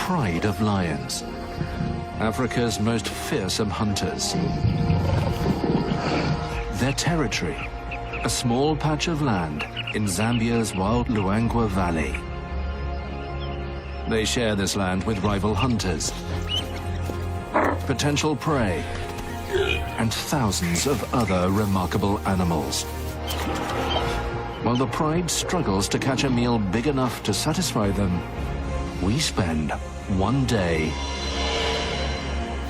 pride of lions, Africa's most fearsome hunters. Their territory, a small patch of land in Zambia's wild Luangwa Valley. They share this land with rival hunters, potential prey, and thousands of other remarkable animals. While the pride struggles to catch a meal big enough to satisfy them, we spend one day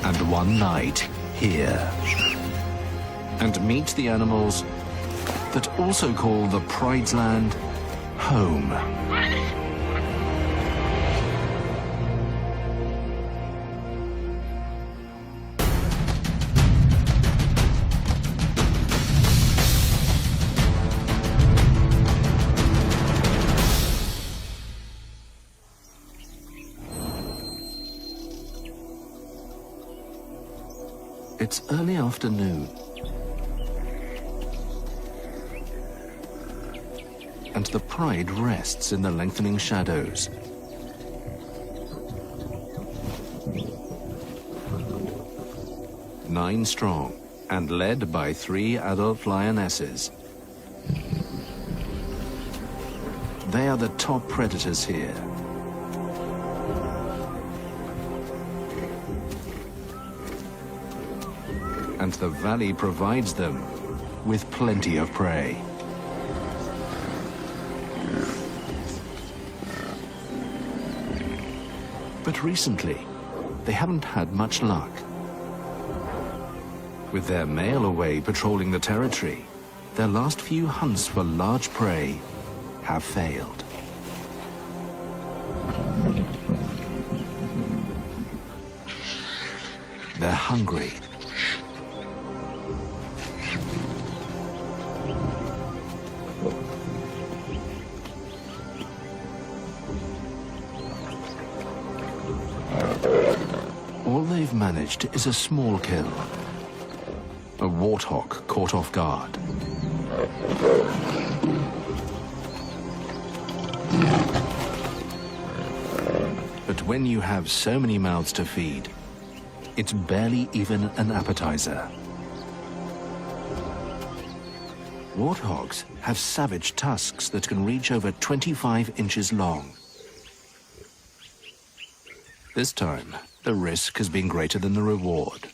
and one night here and meet the animals that also call the pride's land home. It's early afternoon, and the pride rests in the lengthening shadows. Nine strong and led by 3 adult lionesses. They are the top predators here. And the valley provides them with plenty of prey. But recently, they haven't had much luck. With their male away patrolling the territory, their last few hunts for large prey have failed. They're hungry. All they've managed is a small kill. A warthog caught off guard. But when you have so many mouths to feed, it's barely even an appetizer. Warthogs have savage tusks that can reach over 25 inches long. This time, the risk has been greater than the reward.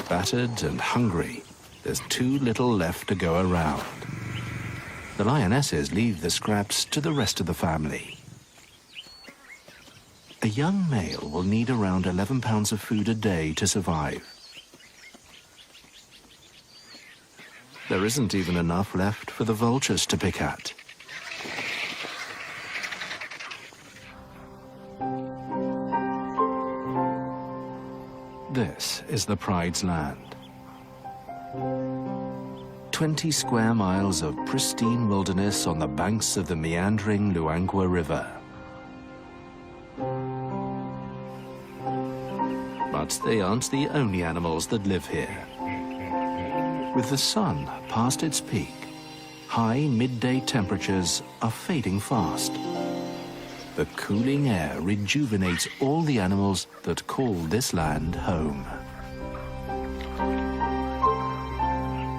Battered and hungry, there's too little left to go around. The lionesses leave the scraps to the rest of the family. A young male will need around 11 pounds of food a day to survive. There isn't even enough left for the vultures to pick at. This is the pride's land. 20 square miles of pristine wilderness on the banks of the meandering Luangwa River. But they aren't the only animals that live here. With the sun past its peak, high midday temperatures are fading fast. The cooling air rejuvenates all the animals that call this land home.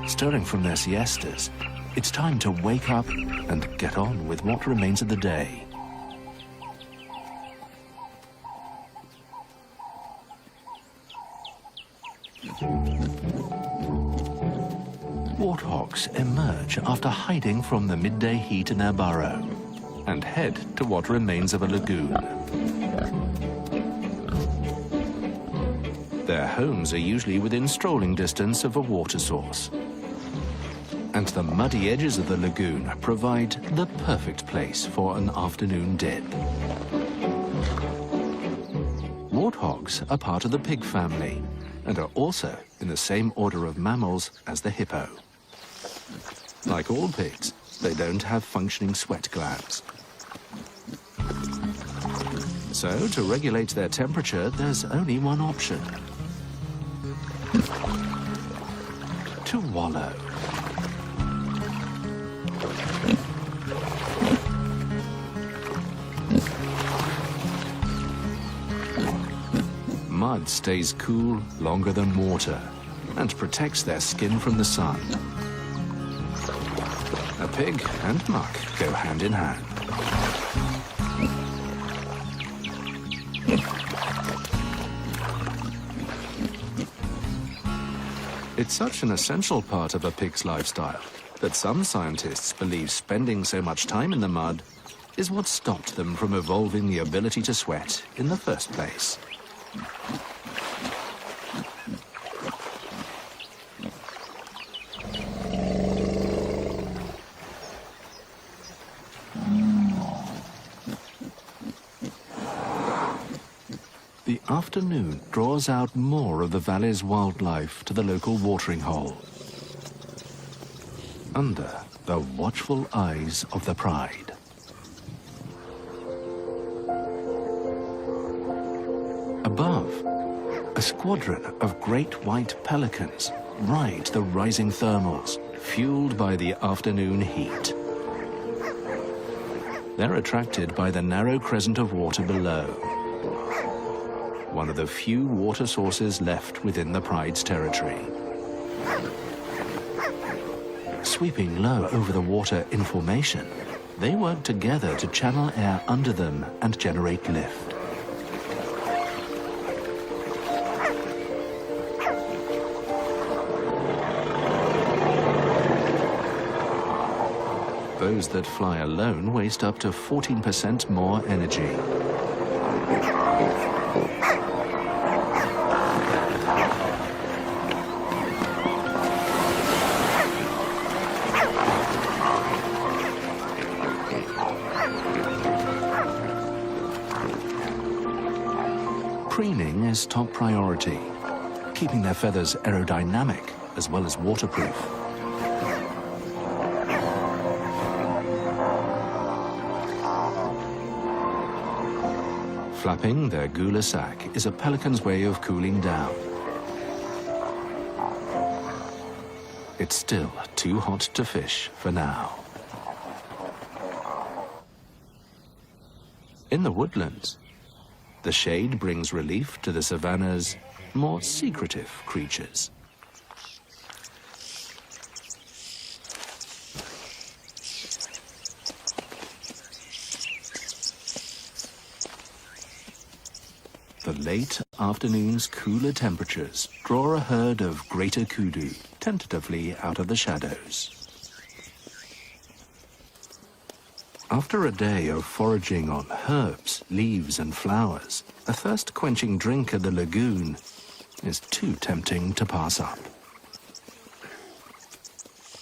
Stirring from their siestas, it's time to wake up and get on with what remains of the day. Warthogs emerge after hiding from the midday heat in their burrow and head to what remains of a lagoon. Their homes are usually within strolling distance of a water source. And the muddy edges of the lagoon provide the perfect place for an afternoon dip. Warthogs are part of the pig family and are also in the same order of mammals as the hippo. Like all pigs, they don't have functioning sweat glands. So, to regulate their temperature, there's only one option: to wallow. Mud stays cool longer than water and protects their skin from the sun. A pig and muck go hand in hand. It's such an essential part of a pig's lifestyle that some scientists believe spending so much time in the mud is what stopped them from evolving the ability to sweat in the first place. The afternoon draws out more of the valley's wildlife to the local watering hole, under the watchful eyes of the pride. Above, a squadron of great white pelicans ride the rising thermals, fueled by the afternoon heat. They're attracted by the narrow crescent of water below, one of the few water sources left within the pride's territory. Sweeping low over the water in formation, they work together to channel air under them and generate lift. Those that fly alone waste up to 14% more energy. Preening is top priority, keeping their feathers aerodynamic as well as waterproof. Flapping their gular sac is a pelican's way of cooling down. It's still too hot to fish for now. In the woodlands, the shade brings relief to the savanna's more secretive creatures. The late afternoon's cooler temperatures draw a herd of greater kudu tentatively out of the shadows. After a day of foraging on herbs, leaves and flowers, a thirst-quenching drink at the lagoon is too tempting to pass up.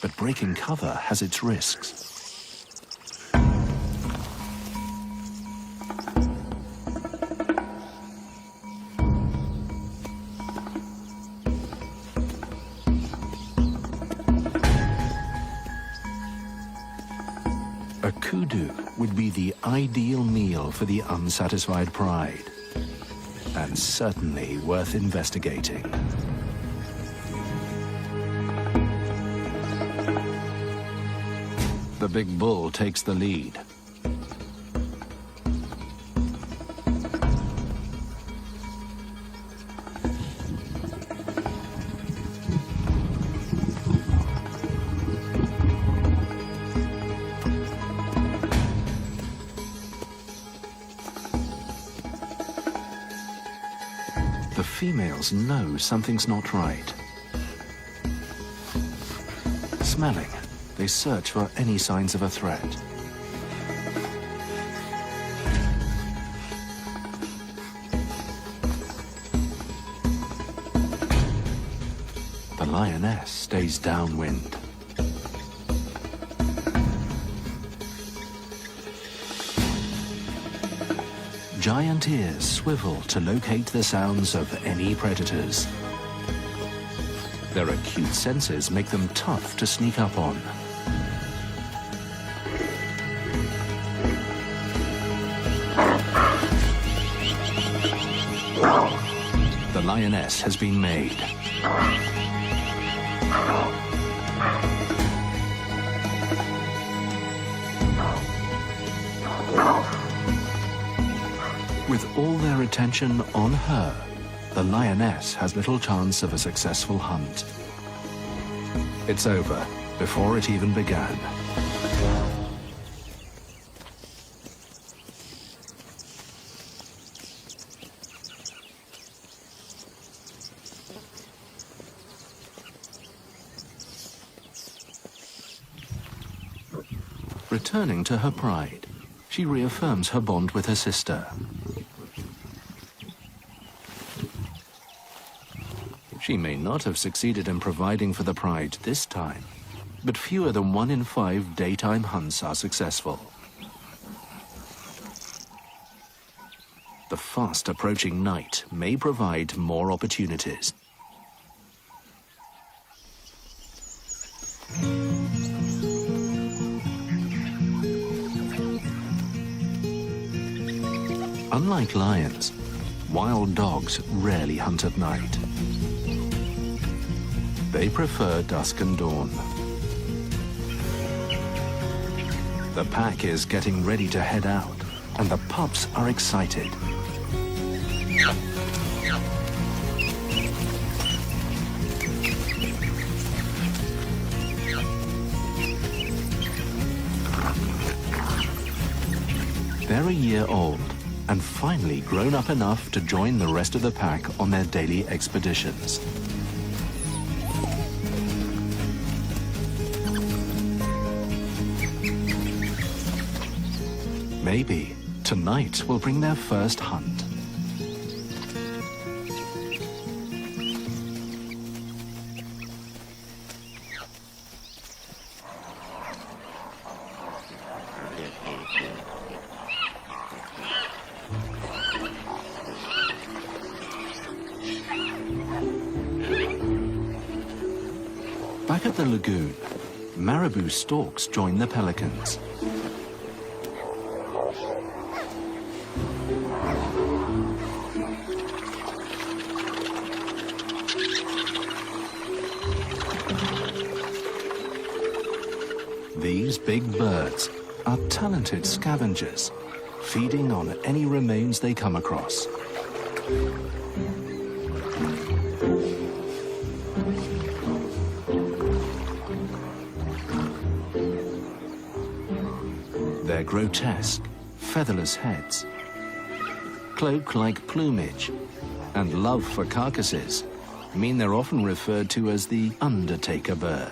But breaking cover has its risks. A kudu would be the ideal meal for the unsatisfied pride, and certainly worth investigating. The big bull takes the lead. The females know something's not right. Smelling, they search for any signs of a threat. The lioness stays downwind. Giant ears swivel to locate the sounds of any predators. Their acute senses make them tough to sneak up on. The lioness has been made. With all their attention on her, the lioness has little chance of a successful hunt. It's over before it even began. Returning to her pride, she reaffirms her bond with her sister. She may not have succeeded in providing for the pride this time, but fewer than 1 in 5 daytime hunts are successful. The fast approaching night may provide more opportunities. Unlike lions, wild dogs rarely hunt at night. They prefer dusk and dawn. The pack is getting ready to head out, and the pups are excited. They're a year old and finally grown up enough to join the rest of the pack on their daily expeditions. Maybe tonight will bring their first hunt. Back at the lagoon, marabou storks join the pelicans. These big birds are talented scavengers, feeding on any remains they come across. Their grotesque, featherless heads, cloak-like plumage, and love for carcasses mean they're often referred to as the undertaker bird.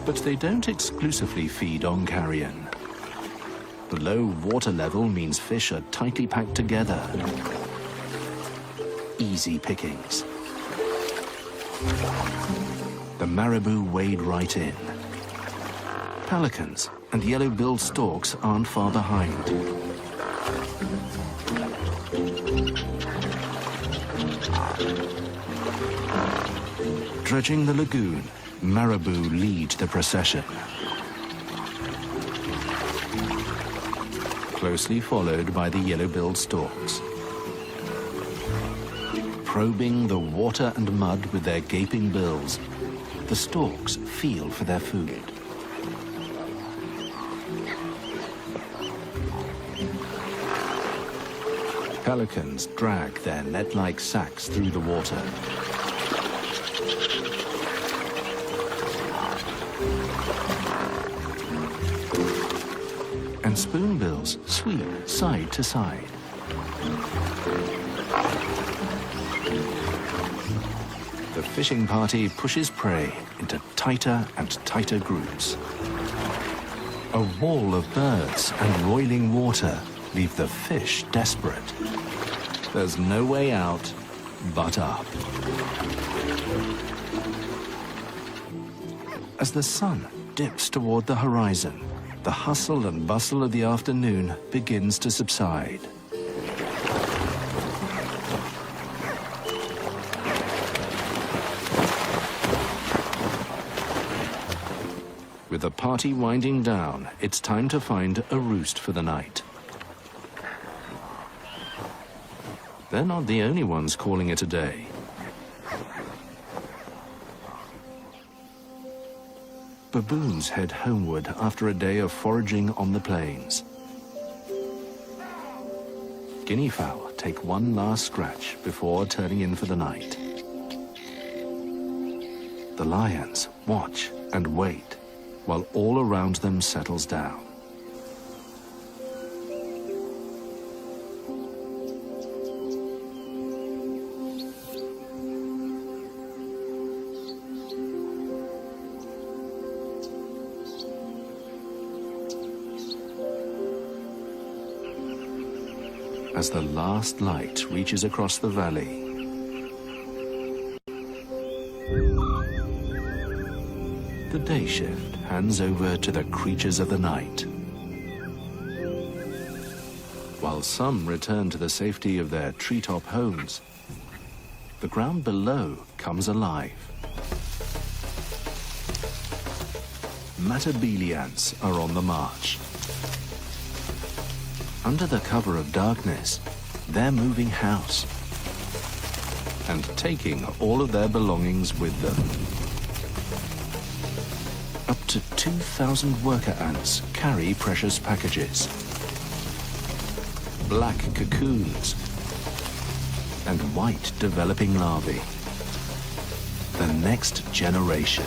But they don't exclusively feed on carrion. The low water level means fish are tightly packed together. Easy pickings. The marabou wade right in. Pelicans and yellow-billed storks aren't far behind. Dredging the lagoon, marabou lead the procession. Closely followed by the yellow-billed storks. Probing the water and mud with their gaping bills, the storks feel for their food. Pelicans drag their net-like sacks through the water. And spoonbills sweep side to side. The fishing party pushes prey into tighter and tighter groups. A wall of birds and roiling water leave the fish desperate. There's no way out but up. As the sun dips toward the horizon, the hustle and bustle of the afternoon begins to subside. With the party winding down, it's time to find a roost for the night. They're not the only ones calling it a day. Baboons head homeward after a day of foraging on the plains. Guinea fowl take one last scratch before turning in for the night. The lions watch and wait while all around them settles down. As the last light reaches across the valley, the day shift hands over to the creatures of the night. While some return to the safety of their treetop homes, the ground below comes alive. Matabele ants are on the march. Under the cover of darkness, they're moving house and taking all of their belongings with them. Up to 2,000 worker ants carry precious packages, black cocoons, and white developing larvae. The next generation.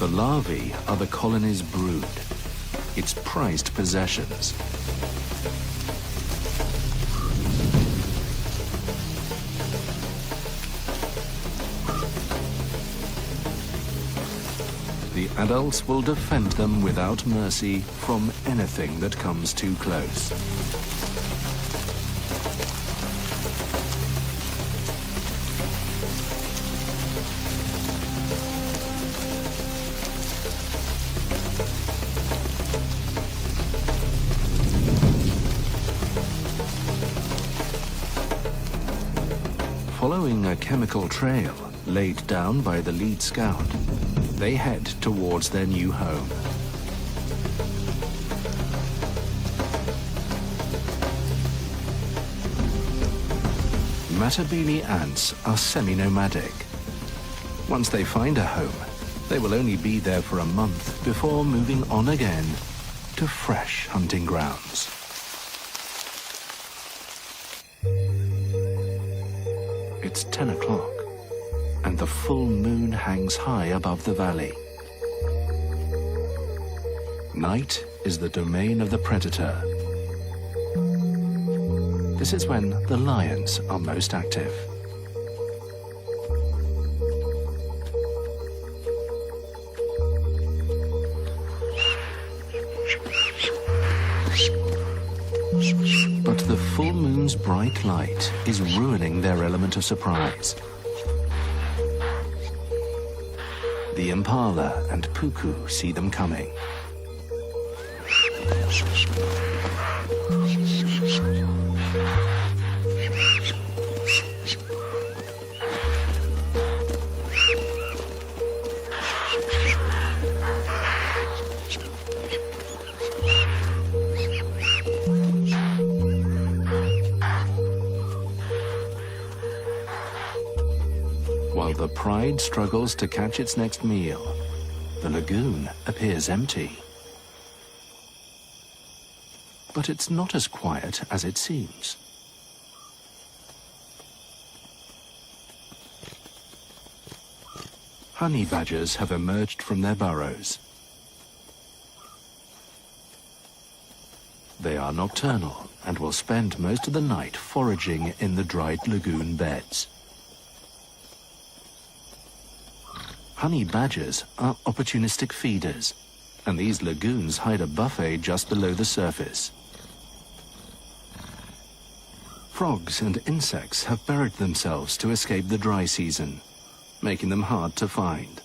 The larvae are the colony's brood, its prized possessions. The adults will defend them without mercy from anything that comes too close. Following a chemical trail laid down by the lead scout, they head towards their new home. Matabele ants are semi-nomadic. Once they find a home, they will only be there for a month before moving on again to fresh hunting grounds. It's 10 o'clock, and the full moon hangs high above the valley. Night is the domain of the predator. This is when the lions are most active. But the full moon's bright light is ruining their element of surprise. The impala and puku see them coming. While the pride struggles to catch its next meal, the lagoon appears empty. But it's not as quiet as it seems. Honey badgers have emerged from their burrows. They are nocturnal and will spend most of the night foraging in the dried lagoon beds. Honey badgers are opportunistic feeders, and these lagoons hide a buffet just below the surface. Frogs and insects have buried themselves to escape the dry season, making them hard to find.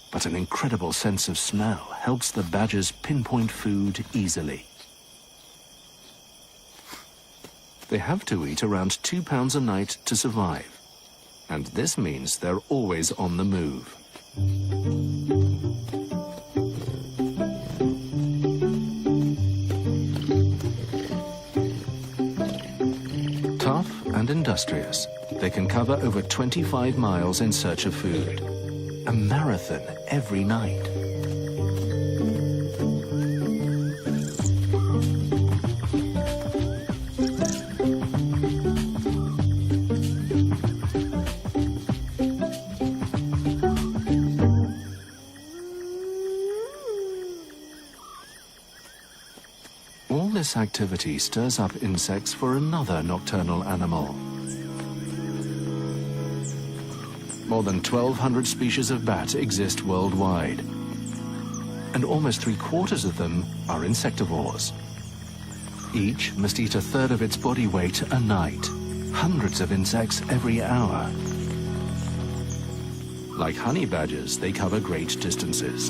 But an incredible sense of smell helps the badgers pinpoint food easily. They have to eat around 2 pounds a night to survive. And this means they're always on the move. Tough and industrious, they can cover over 25 miles in search of food. A marathon every night. this activity stirs up insects for another nocturnal animal. More than 1,200 species of bat exist worldwide, and almost 3/4 of them are insectivores. Each must eat 1/3 of its body weight a night, hundreds of insects every hour. Like honey badgers, they cover great distances.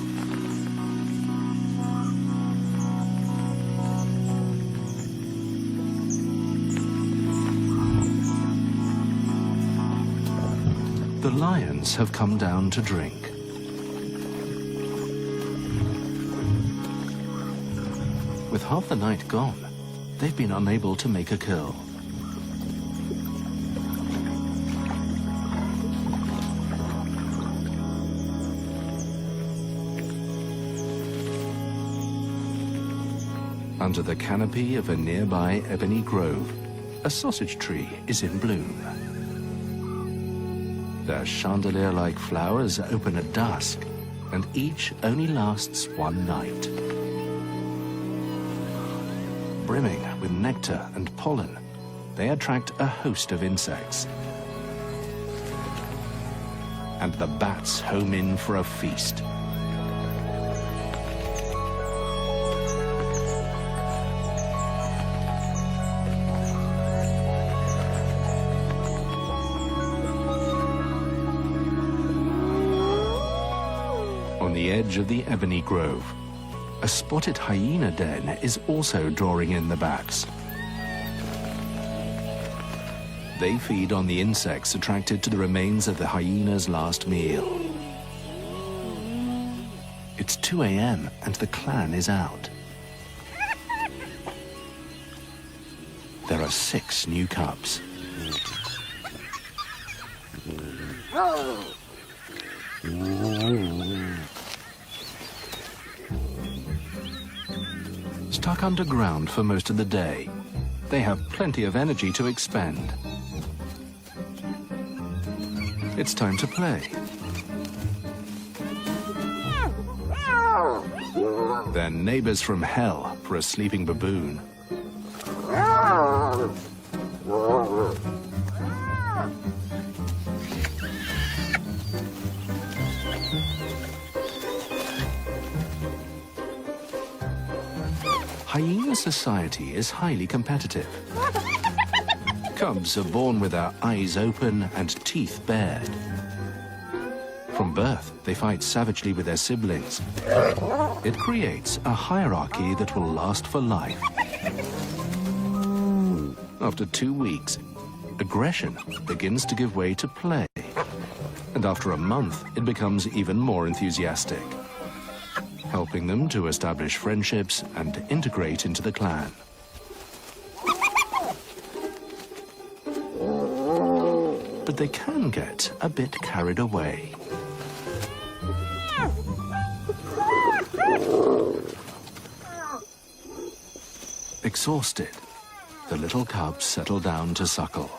The lions have come down to drink. With half the night gone, they've been unable to make a kill. Under the canopy of a nearby ebony grove, a sausage tree is in bloom. Their chandelier-like flowers open at dusk, and each only lasts one night. Brimming with nectar and pollen, they attract a host of insects. And the bats home in for a feast. On the edge of the ebony grove, a spotted hyena den is also drawing in the bats. They feed on the insects attracted to the remains of the hyena's last meal. It's 2 a.m. and the clan is out. There are 6 new cubs. Stuck underground for most of the day, they have plenty of energy to expend. It's time to play. They're neighbors from hell for a sleeping baboon. Hyena society is highly competitive. Cubs are born with their eyes open and teeth bared. From birth, they fight savagely with their siblings. It creates a hierarchy that will last for life. After 2 weeks, aggression begins to give way to play. And after a month, it becomes even more enthusiastic, helping them to establish friendships and integrate into the clan. But they can get a bit carried away. Exhausted, the little cubs settle down to suckle.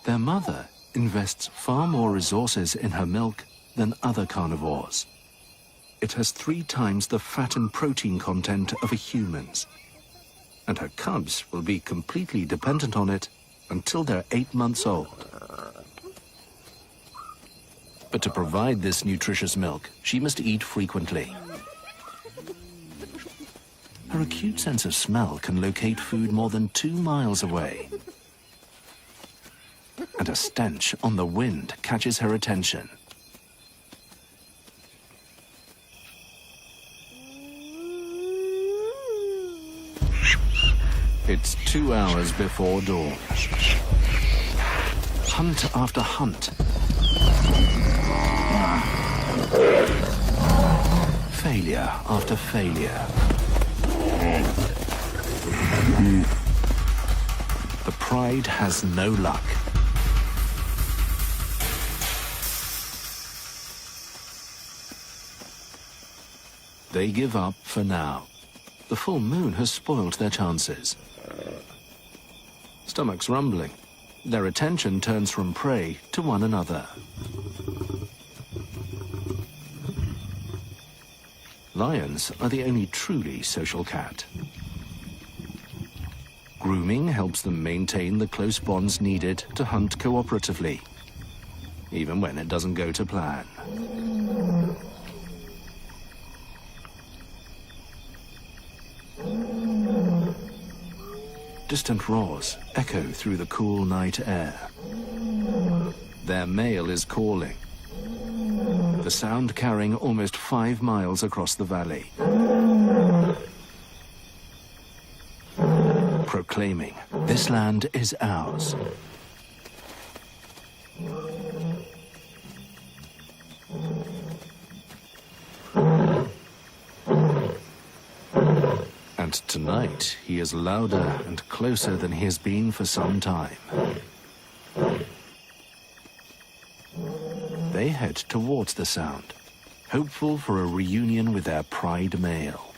Their mother invests far more resources in her milk than other carnivores. It has 3 times the fat and protein content of a human's, and her cubs will be completely dependent on it until they're 8 months old. But to provide this nutritious milk, she must eat frequently. Her acute sense of smell can locate food more than 2 miles away. And a stench on the wind catches her attention. It's 2 hours before dawn. Hunt after hunt. Failure after failure. The pride has no luck. They give up for now. The full moon has spoiled their chances. Stomachs rumbling, their attention turns from prey to one another. Lions are the only truly social cat. Grooming helps them maintain the close bonds needed to hunt cooperatively, even when it doesn't go to plan. Distant roars echo through the cool night air. Their male is calling, the sound carrying almost 5 miles across the valley, proclaiming, "This land is ours." And tonight, he is louder and closer than he has been for some time. They head towards the sound, hopeful for a reunion with their pride male.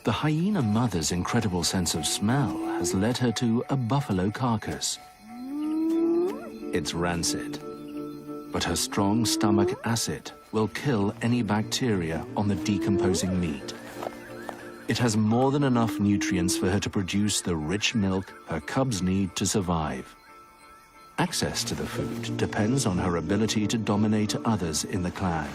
The hyena mother's incredible sense of smell has led her to a buffalo carcass. It's rancid, but her strong stomach acid will kill any bacteria on the decomposing meat. It has more than enough nutrients for her to produce the rich milk her cubs need to survive. Access to the food depends on her ability to dominate others in the clan.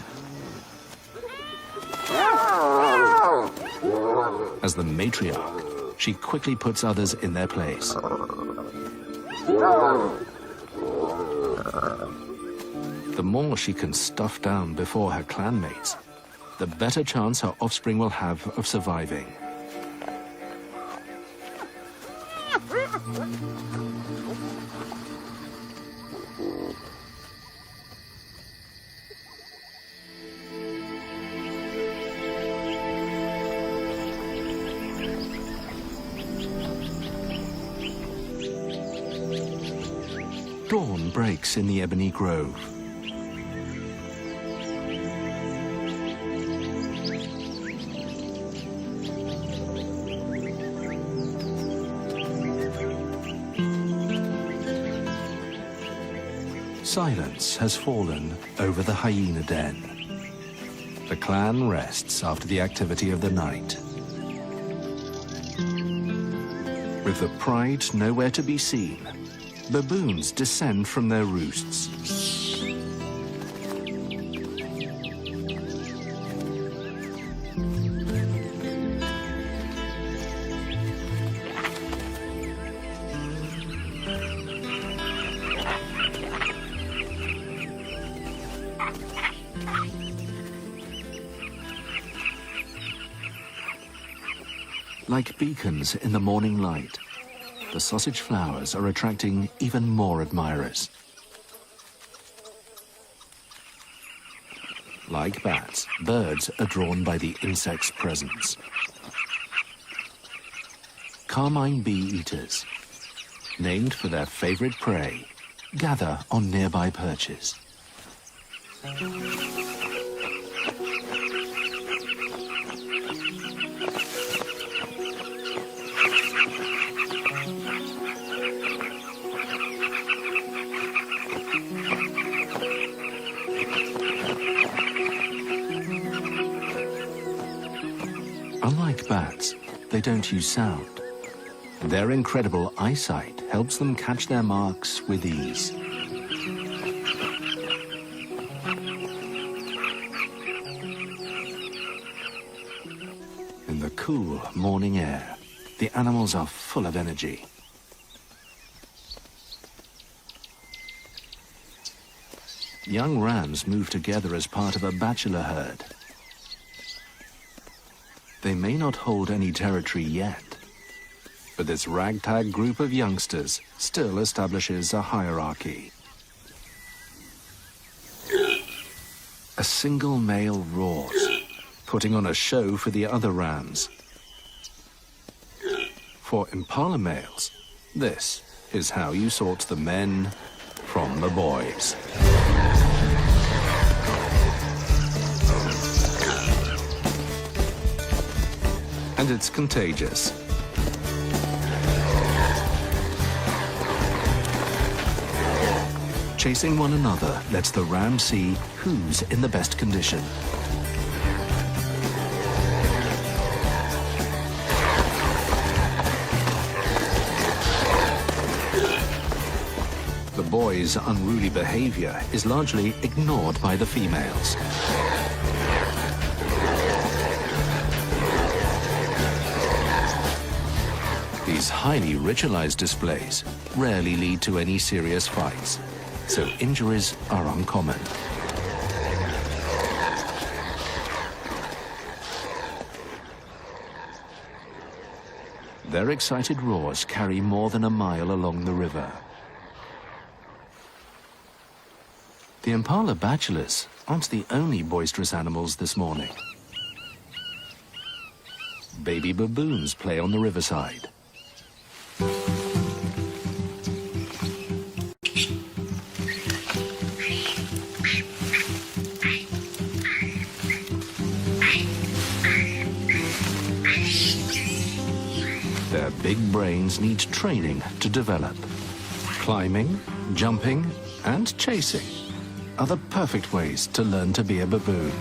As the matriarch, she quickly puts others in their place. The more she can stuff down before her clanmates, the better chance her offspring will have of surviving. Dawn breaks in the ebony grove. Silence has fallen over the hyena den. The clan rests after the activity of the night. With the pride nowhere to be seen, baboons descend from their roosts. Like beacons in the morning light, the sausage flowers are attracting even more admirers. Like bats, birds are drawn by the insect's presence. Carmine bee-eaters, named for their favorite prey, gather on nearby perches. Unlike bats, they don't use sound. Their incredible eyesight helps them catch their marks with ease. In the cool morning air, the animals are full of energy. Young rams move together as part of a bachelor herd. They may not hold any territory yet, but this ragtag group of youngsters still establishes a hierarchy. A single male roars, putting on a show for the other rams. For impala males, this is how you sort the men from the boys. And it's contagious. Chasing one another lets the ram see who's in the best condition. The boys' unruly behavior is largely ignored by the females. These highly ritualized displays rarely lead to any serious fights, so injuries are uncommon. Their excited roars carry more than a mile along the river. The impala bachelors aren't the only boisterous animals this morning. Baby baboons play on the riverside. Their big brains need training to develop. Climbing, jumping, and chasing are the perfect ways to learn to be a baboon.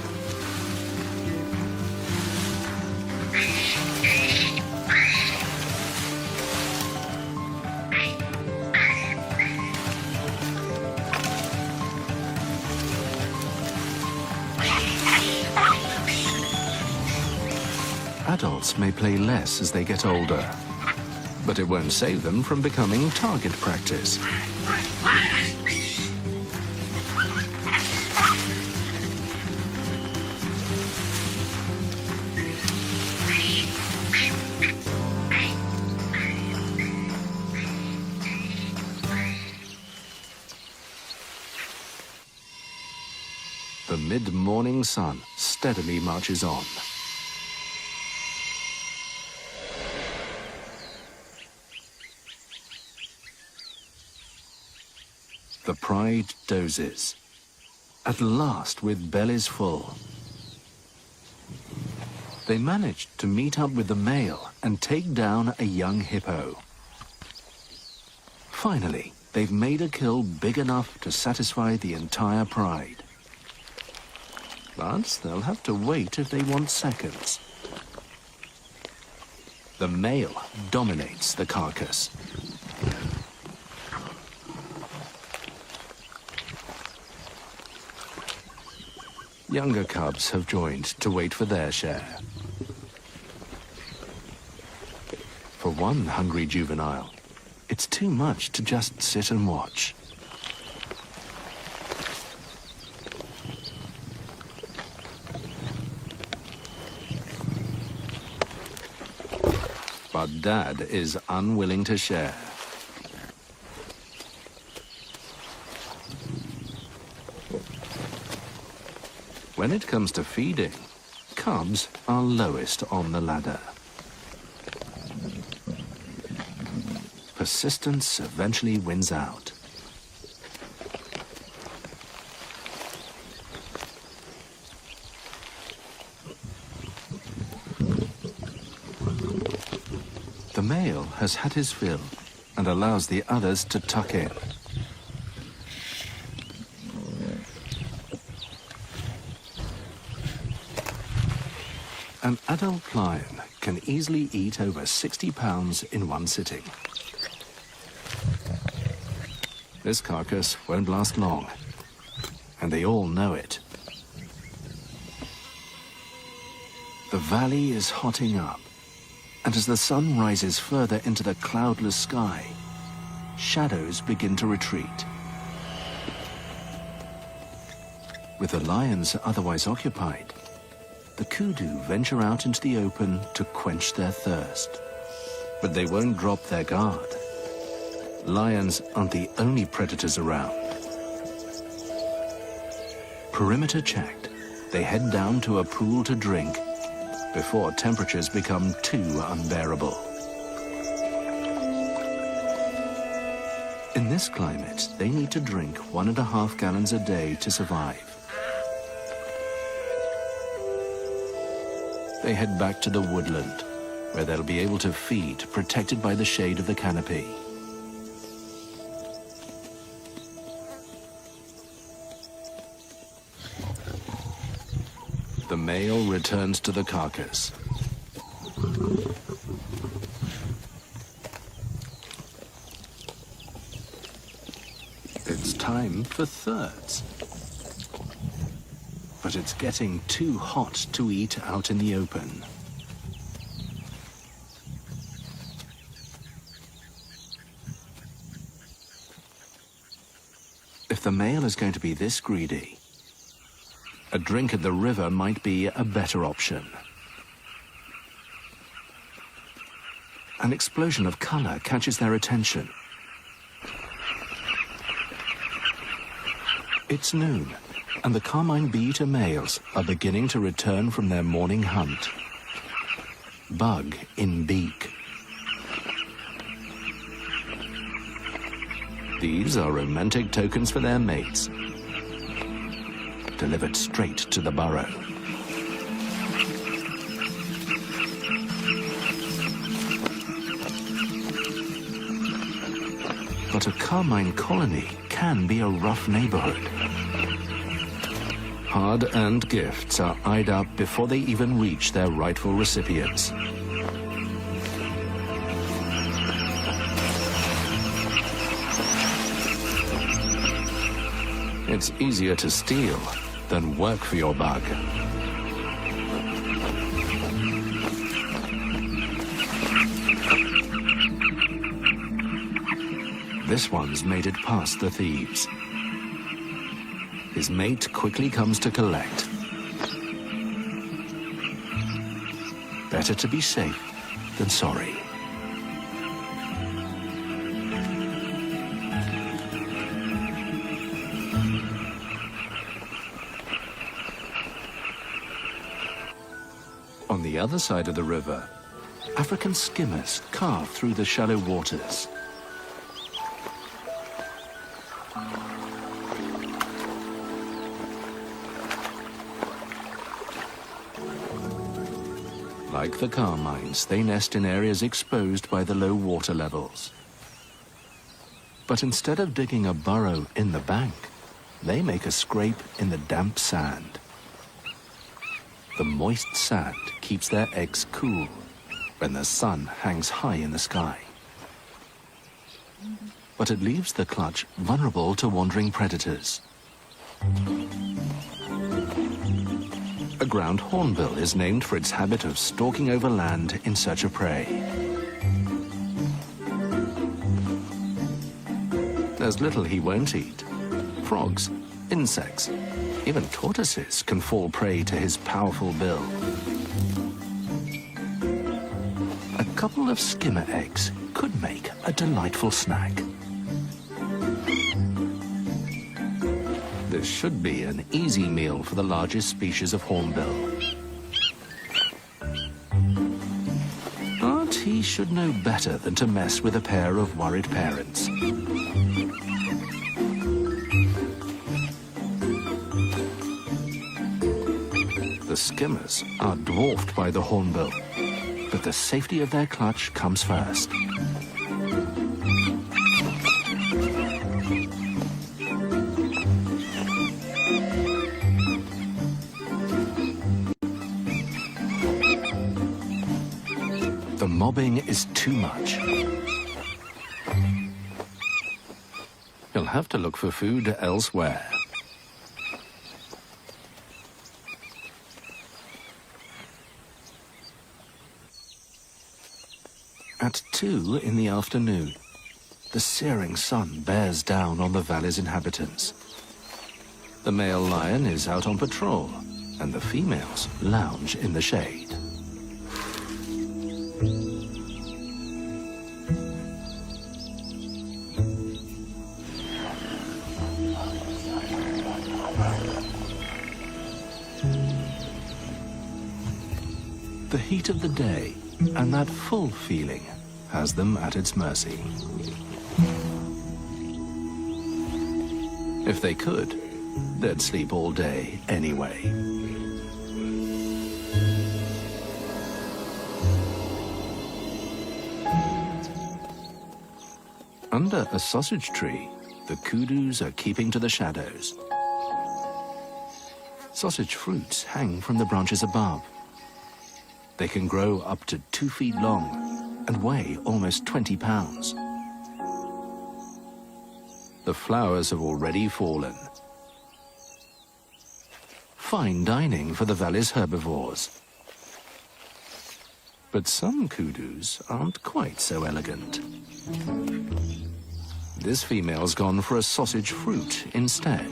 Adults may play less as they get older, but it won't save them from becoming target practice. The mid-morning sun steadily marches on. The pride dozes, at last with bellies full. They managed to meet up with the male and take down a young hippo. Finally, they've made a kill big enough to satisfy the entire pride. But they'll have to wait if they want seconds. The male dominates the carcass. Younger cubs have joined to wait for their share. For one hungry juvenile, it's too much to just sit and watch. But Dad is unwilling to share. When it comes to feeding, cubs are lowest on the ladder. Persistence eventually wins out. The male has had his fill and allows the others to tuck in. An adult lion can easily eat over 60 pounds in one sitting. This carcass won't last long, and they all know it. The valley is hotting up, and as the sun rises further into the cloudless sky, shadows begin to retreat. With the lions otherwise occupied, the kudu venture out into the open to quench their thirst. But they won't drop their guard. Lions aren't the only predators around. Perimeter checked, they head down to a pool to drink before temperatures become too unbearable. In this climate, they need to drink 1.5 gallons a day to survive. They head back to the woodland, where they'll be able to feed, protected by the shade of the canopy. male returns to the carcass. It's time for thirds. But it's getting too hot to eat out in the open. If the male is going to be this greedy, a drink at the river might be a better option. An explosion of color catches their attention. It's noon, and the carmine bee-eater males are beginning to return from their morning hunt. Bug in beak. These are romantic tokens for their mates, delivered straight to the burrow. But a carmine colony can be a rough neighborhood. Hard-earned gifts are eyed up before they even reach their rightful recipients. It's easier to steal than work for your bug. This one's made it past the thieves. His mate quickly comes to collect. Better to be safe than sorry. On the other side of the river, African skimmers carve through the shallow waters. Like the carmines, they nest in areas exposed by the low water levels. But instead of digging a burrow in the bank, they make a scrape in the damp sand. The moist sand keeps their eggs cool when the sun hangs high in the sky. But it leaves the clutch vulnerable to wandering predators. A ground hornbill is named for its habit of stalking over land in search of prey. There's little he won't eat. Frogs, insects, even tortoises can fall prey to his powerful bill. A couple of skimmer eggs could make a delightful snack. This should be an easy meal for the largest species of hornbill. But he should know better than to mess with a pair of worried parents. The skimmers are dwarfed by the hornbill, but the safety of their clutch comes first. The mobbing is too much. He'll have to look for food elsewhere. At 2 in the afternoon, the searing sun bears down on the valley's inhabitants. The male lion is out on patrol, and the females lounge in the shade. The heat of the day and that full feeling has them at its mercy. If they could, they'd sleep all day anyway. Under a sausage tree, the kudus are keeping to the shadows. Sausage fruits hang from the branches above. They can grow up to 2 feet long and weigh almost 20 pounds. The flowers have already fallen. Fine dining for the valley's herbivores. But some kudus aren't quite so elegant. This female's gone for a sausage fruit instead.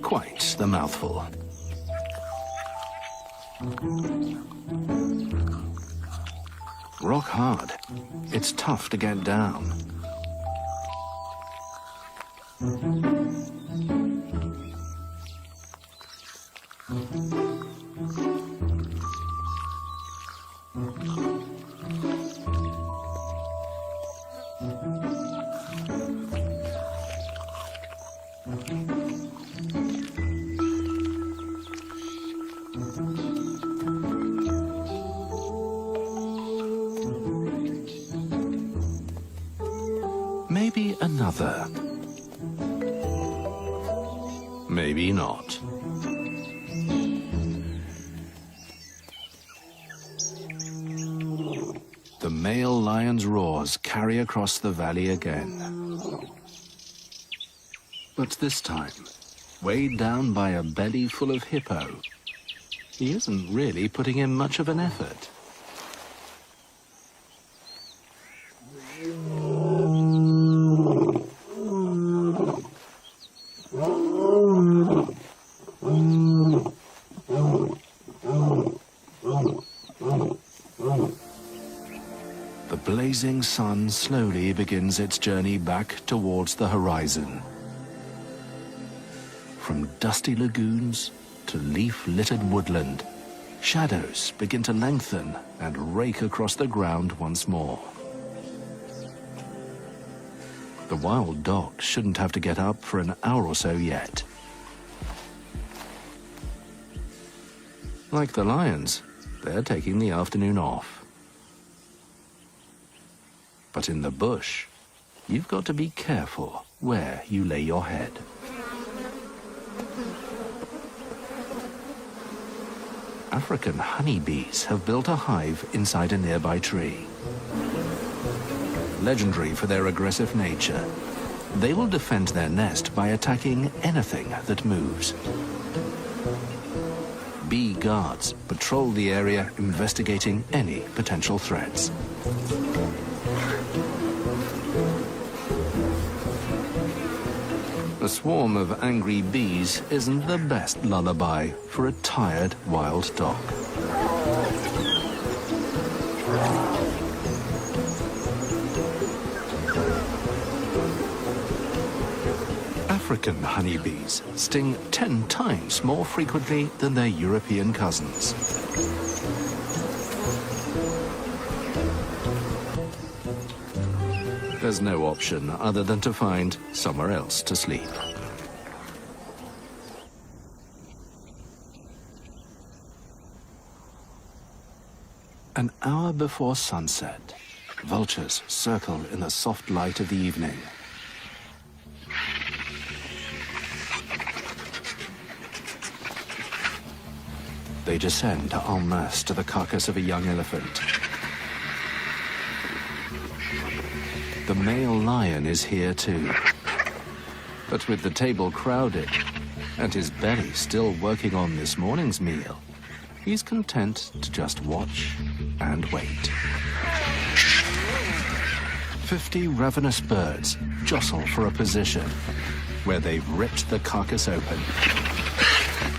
Quite the mouthful. Rock hard. It's tough to get down. Maybe another. Maybe not. The male lion's roars carry across the valley again. But this time, weighed down by a belly full of hippo, he isn't really putting in much of an effort. The blazing sun slowly begins its journey back towards the horizon. From dusty lagoons to leaf-littered woodland, shadows begin to lengthen and rake across the ground once more. The wild dog shouldn't have to get up for an hour or so yet. Like the lions, they're taking the afternoon off. But in the bush, you've got to be careful where you lay your head. African honeybees have built a hive inside a nearby tree. Legendary for their aggressive nature, they will defend their nest by attacking anything that moves. Bee guards patrol the area, investigating any potential threats. A swarm of angry bees isn't the best lullaby for a tired wild dog. African honeybees sting 10 times more frequently than their European cousins. There's no option other than to find somewhere else to sleep. An hour before sunset, vultures circle in the soft light of the evening. They descend en masse to the carcass of a young elephant. The male lion is here too. But with the table crowded and his belly still working on this morning's meal, he's content to just watch and wait. 50 ravenous birds jostle for a position where they've ripped the carcass open.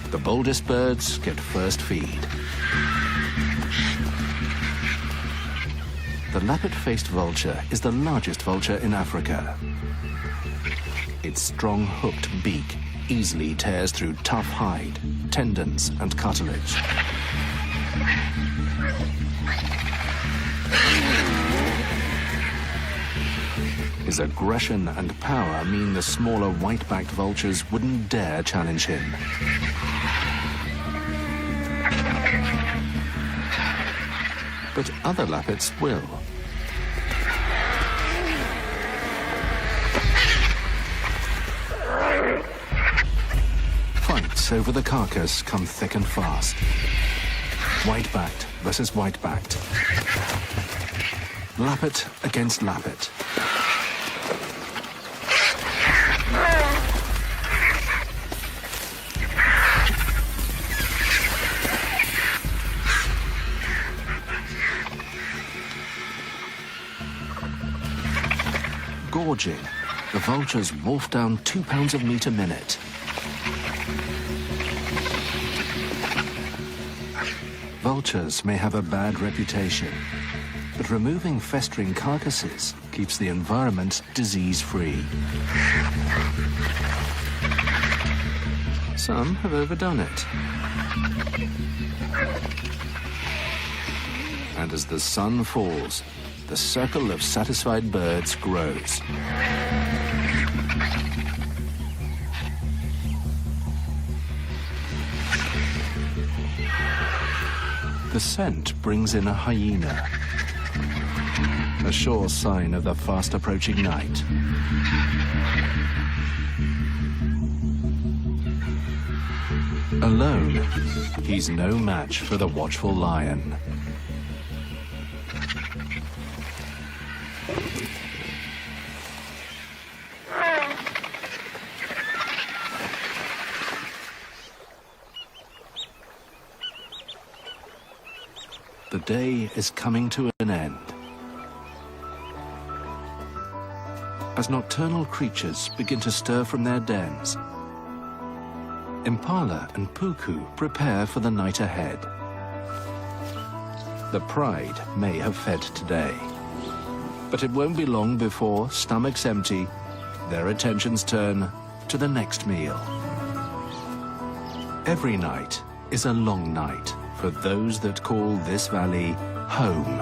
The boldest birds get first feed. The lappet-faced vulture is the largest vulture in Africa. Its strong hooked beak easily tears through tough hide, tendons and cartilage. His aggression and power mean the smaller white-backed vultures wouldn't dare challenge him. But other lappets will. race over the carcass come thick and fast. White-backed versus white-backed. Lappet against lappet. Gorging, the vultures wolf down 2 pounds of meat a minute. Vultures may have a bad reputation, but removing festering carcasses keeps the environment disease-free. Some have overdone it. And as the sun falls, the circle of satisfied birds grows. The scent brings in a hyena, a sure sign of the fast-approaching night. Alone, he's no match for the watchful lion. The day is coming to an end. As nocturnal creatures begin to stir from their dens, Impala and Puku prepare for the night ahead. The pride may have fed today, but it won't be long before, stomachs empty, their attentions turn to the next meal. Every night is a long night for those that call this valley home.